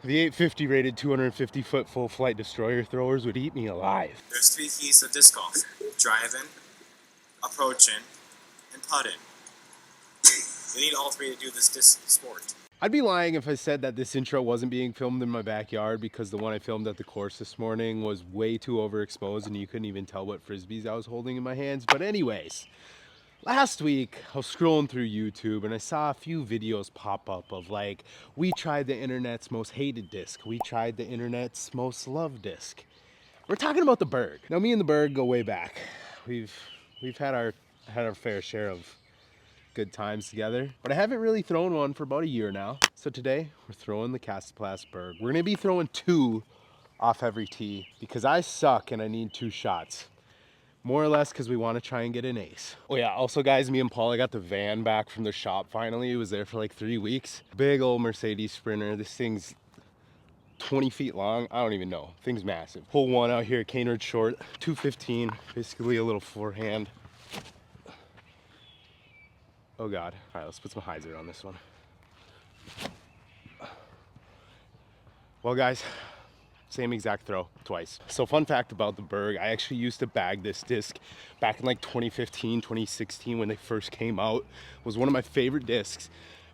The 850 rated 250-foot full flight destroyer throwers would eat me alive. There's 3 keys to disc golf: driving, approaching, and putting. You need all 3 to do this sport. I'd be lying if I said that this intro wasn't being filmed in my backyard, because the one I filmed at the course this morning was way too overexposed and you couldn't even tell what frisbees I was holding in my hands. But anyways, last week I was scrolling through YouTube and I saw a few videos pop up of like, we tried the internet's most hated disc, we tried the internet's most loved disc. We're talking about the Berg. Now me and the Berg go way back. We've had our fair share of good times together, but I haven't really thrown one for about a year now. So today we're throwing the Castaplast Berg. We're gonna be throwing 2 off every tee because I suck and I need 2 shots. More or less because we want to try and get an ace. Oh yeah, also guys, me and Paula got the van back from the shop finally. It was there for like 3 weeks. Big old Mercedes Sprinter. This thing's 20 feet long. I don't even know. Thing's massive. Hole 1 out here, Canard short, 215, basically a little forehand. Oh God. All right, let's put some hyzer on this one. Well guys, same exact throw twice. So fun fact about the Berg, I actually used to bag this disc back in like 2015, 2016 when they first came out. It was one of my favorite discs,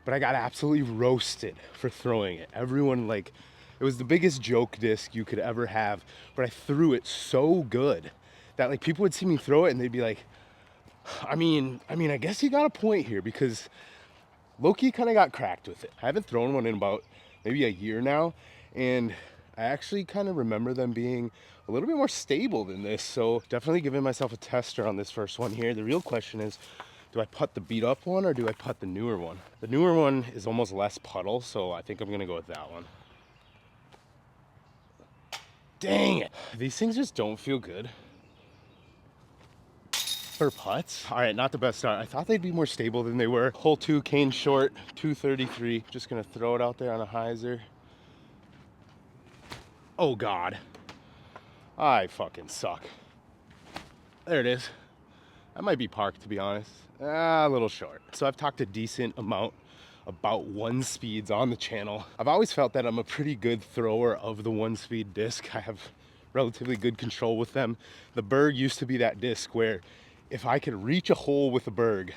but I got absolutely roasted for throwing it. Everyone like, it was the biggest joke disc you could ever have, but I threw it so good that like people would see me throw it and they'd be like, I mean, I guess you got a point here, because low-key kind of got cracked with it. I haven't thrown one in about maybe a year now, and I actually kind of remember them being a little bit more stable than this, so definitely giving myself a tester on this first one here. The real question is, do I putt the beat up one or do I putt the newer one? The newer one is almost less puddle, so I think I'm gonna go with that one. Dang it. These things just don't feel good for putts. All right, not the best start. I thought they'd be more stable than they were. Hole 2, cane short, 233. Just gonna throw it out there on a hyzer. Oh God, I fucking suck. There it is. That might be parked, to be honest. A little short. So I've talked a decent amount about 1-speeds on the channel. I've always felt that I'm a pretty good thrower of the 1-speed disc. I have relatively good control with them. The Berg used to be that disc where if I could reach a hole with a Berg,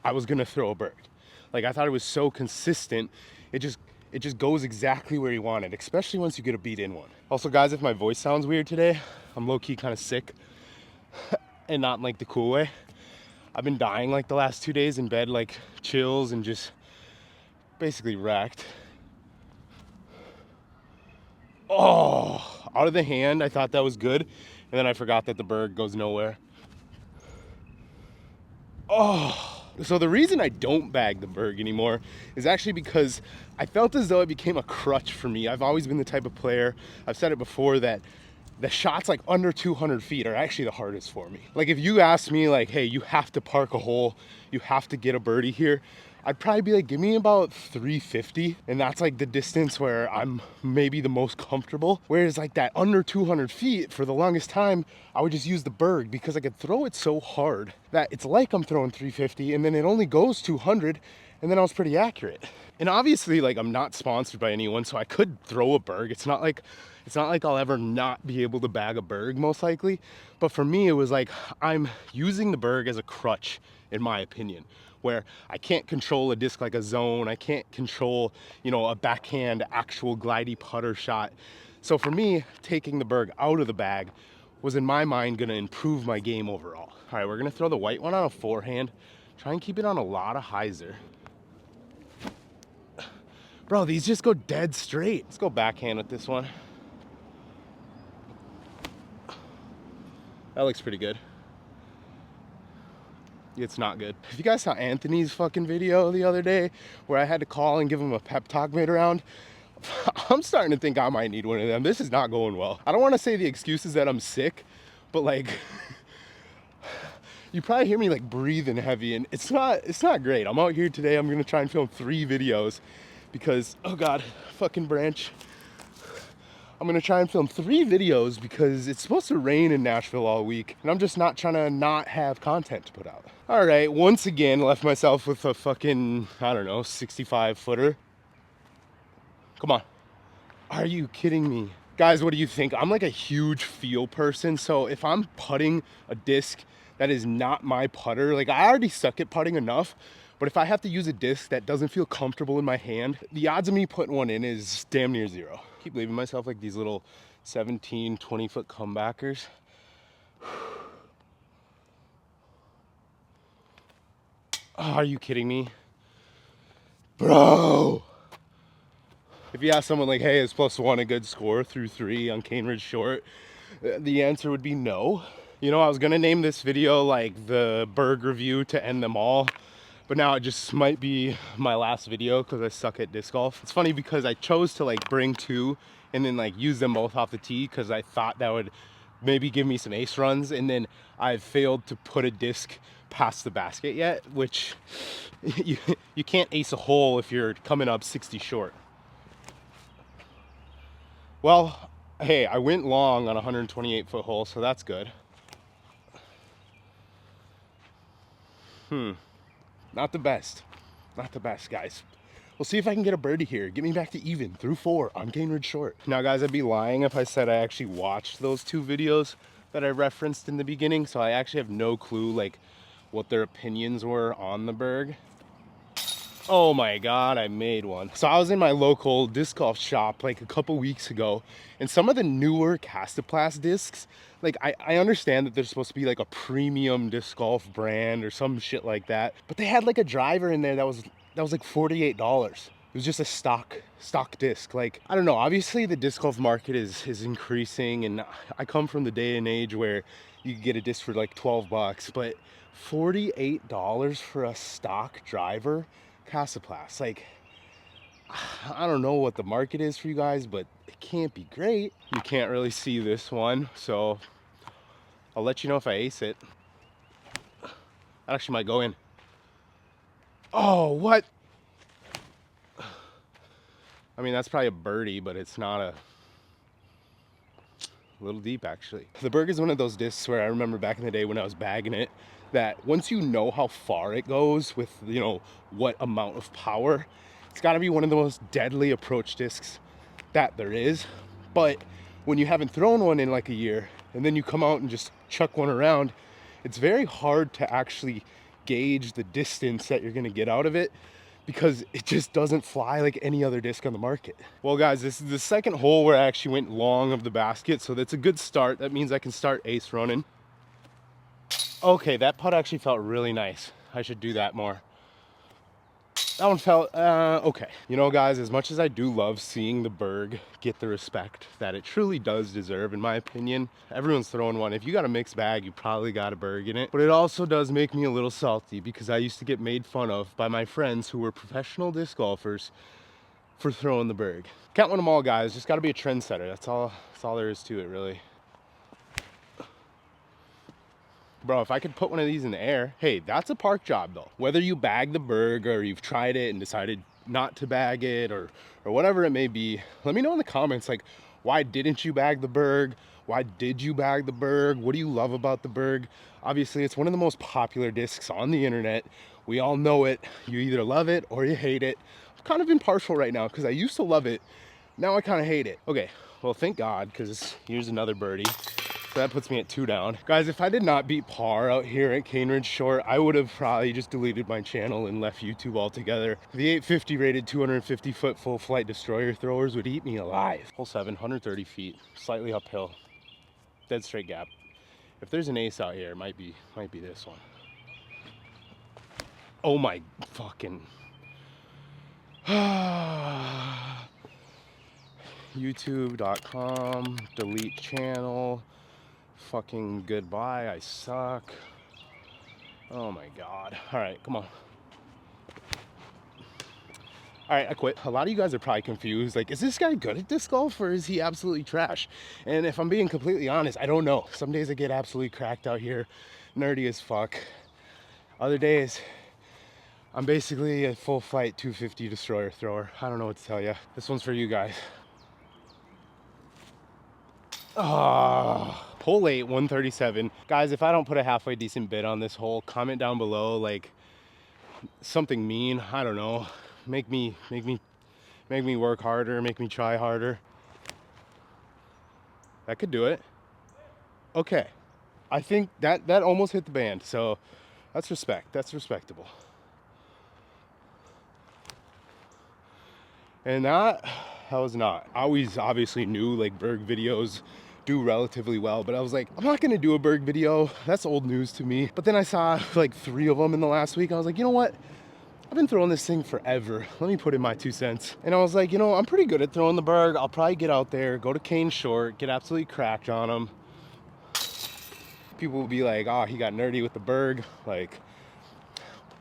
I was gonna throw a Berg. Like, I thought it was so consistent. It just goes exactly where you want it, especially once you get a beat in one. Also guys, if my voice sounds weird today, I'm low-key kind of sick and not in like the cool way. I've been dying like the last 2 days in bed, like chills and just basically wrecked. Oh, out of the hand. I thought that was good, and then I forgot that the Berg goes nowhere. Oh, so the reason I don't bag the Berg anymore is actually because I felt as though it became a crutch for me. I've always been the type of player, I've said it before, that the shots like under 200 feet are actually the hardest for me. Like if you ask me like, hey, you have to park a hole, you have to get a birdie here, I'd probably be like, give me about 350. And that's like the distance where I'm maybe the most comfortable. Whereas like that under 200 feet, for the longest time, I would just use the Berg because I could throw it so hard that it's like I'm throwing 350 and then it only goes 200. And then I was pretty accurate. And obviously like I'm not sponsored by anyone, so I could throw a Berg. It's not like I'll ever not be able to bag a Berg, most likely. But for me, it was like I'm using the Berg as a crutch, in my opinion, where I can't control a disc like a zone. I can't control, you know, a backhand actual glidey putter shot. So for me, taking the Berg out of the bag was in my mind gonna improve my game overall. All right, we're gonna throw the white one on a forehand. Try and keep it on a lot of hyzer. Bro, these just go dead straight. Let's go backhand with this one. That looks pretty good. It's not good. If you guys saw Anthony's fucking video the other day where I had to call and give him a pep talk mid round, I'm starting to think I might need one of them. This is not going well. I don't want to say the excuse is that I'm sick, but like, you probably hear me like breathing heavy, and it's not great. I'm out here today. I'm gonna try and film 3 videos because, oh God, fucking branch. I'm gonna try and film 3 videos because it's supposed to rain in Nashville all week, and I'm just not trying to not have content to put out. All right, once again, left myself with a fucking, I don't know, 65 footer. Come on. Are you kidding me? Guys, what do you think? I'm like a huge feel person, so if I'm putting a disc that is not my putter, like I already suck at putting enough, but if I have to use a disc that doesn't feel comfortable in my hand, the odds of me putting one in is damn near zero. Keep leaving myself like these little 17, 20-foot comebackers. Oh, are you kidding me? Bro! If you ask someone like, hey, is +1 a good score through 3 on Cane Ridge Short? The answer would be no. You know, I was gonna name this video like the Berg review to end them all, but now it just might be my last video because I suck at disc golf. It's funny because I chose to like bring 2 and then like use them both off the tee because I thought that would maybe give me some ace runs, and then I've failed to put a disc past the basket yet, which you can't ace a hole if you're coming up 60 short. Well, hey, I went long on a 128-foot hole, so that's good. Not the best. Not the best, guys. We'll see if I can get a birdie here. Get me back to even through 4 on Cane Ridge Short. Now, guys, I'd be lying if I said I actually watched those 2 videos that I referenced in the beginning, so I actually have no clue, like, what their opinions were on the Berg. Oh my God, I made one. So I was in my local disc golf shop like a couple weeks ago, and some of the newer Castoplast discs, like I understand that they're supposed to be like a premium disc golf brand or some shit like that, but they had like a driver in there that was like $48. It was just a stock disc. Like, I don't know, obviously the disc golf market is increasing, and I come from the day and age where you could get a disc for like 12 bucks, but $48 for a stock driver Castoplast. Like, I don't know what the market is for you guys, but it can't be great. You can't really see this one, so I'll let you know if I ace it. That actually might go in. Oh, what? I mean, that's probably a birdie, but it's not a little deep, actually. The Berg is one of those discs where I remember back in the day when I was bagging it, that once you know how far it goes with, you know, what amount of power, it's got to be one of the most deadly approach discs that there is. But when you haven't thrown one in like a year and then you come out and just chuck one around, it's very hard to actually gauge the distance that you're going to get out of it, because it just doesn't fly like any other disc on the market. Well, guys, this is the second hole where I actually went long of the basket, so that's a good start. That means I can start ace running. Okay, that putt actually felt really nice. I should do that more. That one felt okay. You know, guys, as much as I do love seeing the Berg get the respect that it truly does deserve, in my opinion, everyone's throwing one. If you got a mixed bag, you probably got a Berg in it. But it also does make me a little salty because I used to get made fun of by my friends who were professional disc golfers for throwing the Berg. Can't win them all, guys. Just got to be a trendsetter. That's all there is to it, really. Bro, if I could put one of these in the air, hey, that's a park job though. Whether you bag the Berg or you've tried it and decided not to bag it, or whatever it may be, let me know in the comments, like, why didn't you bag the Berg? Why did you bag the Berg? What do you love about the Berg? Obviously, it's one of the most popular discs on the internet. We all know it. You either love it or you hate it. I'm kind of impartial right now because I used to love it. Now I kind of hate it. Okay, well, thank God, because here's another birdie. So that puts me at 2 down. Guys, if I did not beat par out here at Cane Ridge Short, I would have probably just deleted my channel and left YouTube altogether. The 850 rated 250-foot full flight destroyer throwers would eat me alive. Hole 7, 130 feet, slightly uphill, dead straight gap. If there's an ace out here, it might be this one. Oh my fucking... YouTube.com, delete channel. Fucking goodbye, I suck. Oh my God. All right, come on. All right, I quit. A lot of you guys are probably confused. Like, is this guy good at disc golf or is he absolutely trash? And if I'm being completely honest, I don't know. Some days I get absolutely cracked out here, nerdy as fuck. Other days, I'm basically a full flight 250 destroyer thrower. I don't know what to tell you. This one's for you guys. Oh, hole 8, 137. Guys, if I don't put a halfway decent bid on this hole, comment down below, like, something mean. I don't know. Make me work harder, make me try harder. That could do it. Okay. I think that almost hit the band, so that's respect. That's respectable. And that was not. I always obviously knew like Berg videos do relatively well, but I was like, I'm not gonna do a Berg video. That's old news to me. But then I saw like 3 of them in the last week. I was like, you know what? I've been throwing this thing forever. Let me put in my 2 cents. And I was like, you know, I'm pretty good at throwing the Berg. I'll probably get out there, go to Cane Short, get absolutely cracked on them. People will be like, oh, he got nerdy with the Berg. Like,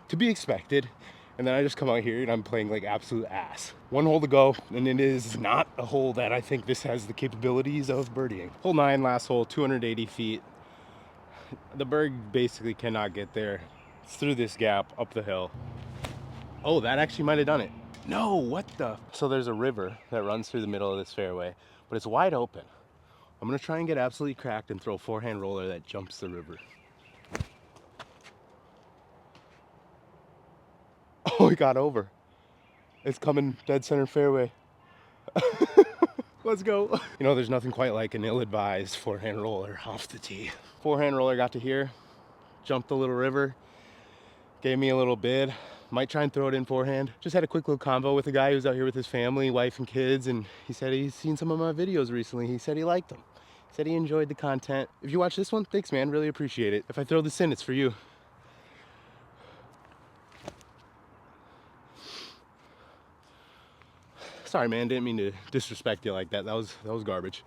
to be expected. And then I just come out here and I'm playing like absolute ass. 1 hole to go, and it is not a hole that I think this has the capabilities of birdieing. Hole 9, last hole, 280 feet. The Berg basically cannot get there. It's through this gap, up the hill. Oh, that actually might have done it. No, what the? So there's a river that runs through the middle of this fairway, but it's wide open. I'm gonna try and get absolutely cracked and throw a forehand roller that jumps the river. Oh, it got over. It's coming dead center fairway. Let's go. You know, there's nothing quite like an ill-advised forehand roller off the tee. Forehand roller got to here, jumped the little river, gave me a little bid. Might try and throw it in forehand. Just had a quick little convo with a guy who's out here with his family, wife and kids, and he said he's seen some of my videos recently. He said he liked them. He said he enjoyed the content. If you watch this one, thanks man, really appreciate it. If I throw this in, it's for you. Sorry man, didn't mean to disrespect you like that. That was garbage.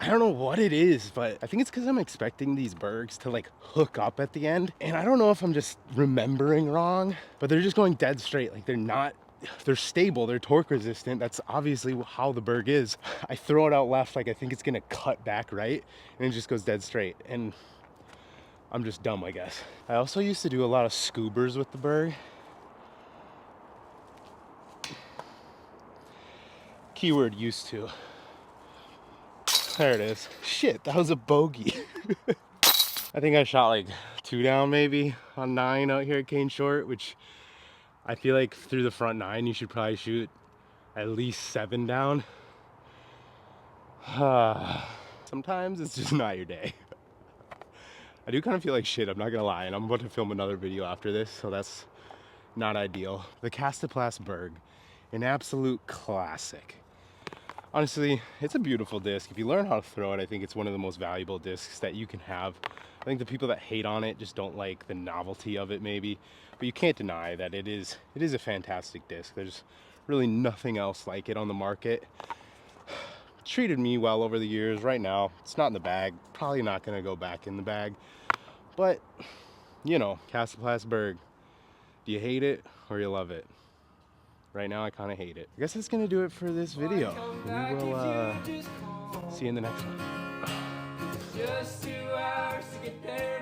I don't know what it is, but I think it's because I'm expecting these Bergs to like hook up at the end. And I don't know if I'm just remembering wrong, but they're just going dead straight. Like they're stable, they're torque resistant. That's obviously how the Berg is. I throw it out left, like I think it's gonna cut back right, and it just goes dead straight. And I'm just dumb, I guess. I also used to do a lot of scoobers with the Berg. Keyword used to. There it is. Shit, that was a bogey. I think I shot like 2 down maybe on 9 out here at Cane Short, which I feel like through the front 9 you should probably shoot at least 7 down. Sometimes it's just not your day. I do kind of feel like shit, I'm not gonna lie, and I'm about to film another video after this, so that's not ideal. The Castaplas Berg, an absolute classic. Honestly, it's a beautiful disc. If you learn how to throw it, I think it's one of the most valuable discs that you can have. I think the people that hate on it just don't like the novelty of it maybe, but you can't deny that it is a fantastic disc. There's really nothing else like it on the market. Treated me well over the years. Right now, it's not in the bag. Probably not gonna go back in the bag, but you know, Castaplas Berg. Do you hate it or you love it? Right now I kind of hate it. I guess that's gonna do it for this video. We will see you in the next one. Just 2 hours to get there.